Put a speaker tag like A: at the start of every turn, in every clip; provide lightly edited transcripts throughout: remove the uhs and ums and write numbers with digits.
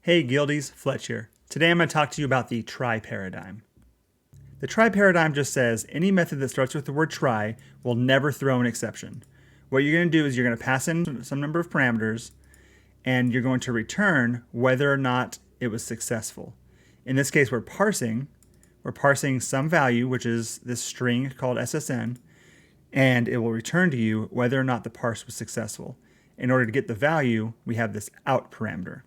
A: Hey Guildies, Fletch here. Today I'm going to talk to you about the try paradigm. The try paradigm just says any method that starts with the word try will never throw an exception. What you're going to do is you're going to pass in some number of parameters and you're going to return whether or not it was successful. In this case, we're parsing some value, which is this string called SSN, and it will return to you whether or not the parse was successful. In order to get the value, we have this out parameter.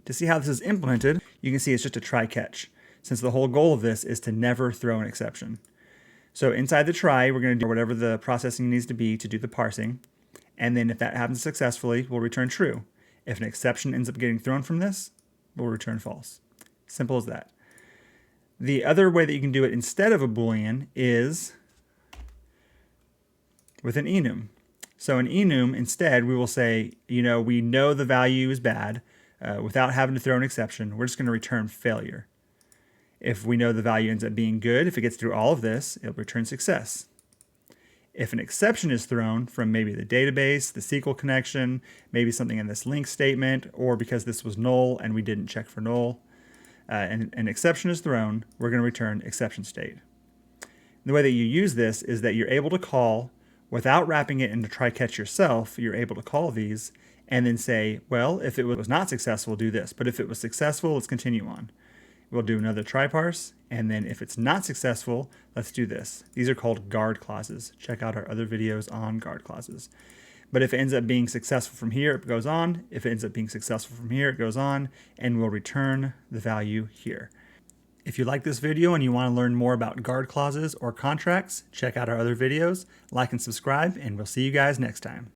A: To see how this is implemented, you can see it's just a try catch, since the whole goal of this is to never throw an exception. So inside the try, we're going to do whatever the processing needs to be to do the parsing, and then if that happens successfully, we'll return true. If an exception ends up getting thrown from this, we'll return false. Simple as that. The other way that you can do it instead of a Boolean is with an enum. So in enum, instead, we will say, we know the value is bad without having to throw an exception. We're just going to return failure. If we know the value ends up being good, if it gets through all of this, it'll return success. If an exception is thrown from maybe the database, the SQL connection, maybe something in this link statement, or because this was null and we didn't check for null, and an exception is thrown, we're going to return exception state. The way that you use this is that you're able to call, without wrapping it into try catch yourself, you're able to call these and then say, well, if it was not successful, do this. But if it was successful, let's continue on. We'll do another try parse, and then if it's not successful, let's do this. These are called guard clauses. Check out our other videos on guard clauses. But if it ends up being successful from here, it goes on. If it ends up being successful from here, it goes on, and we'll return the value here. If you like this video and you want to learn more about guard clauses or contracts, check out our other videos, like and subscribe, and we'll see you guys next time.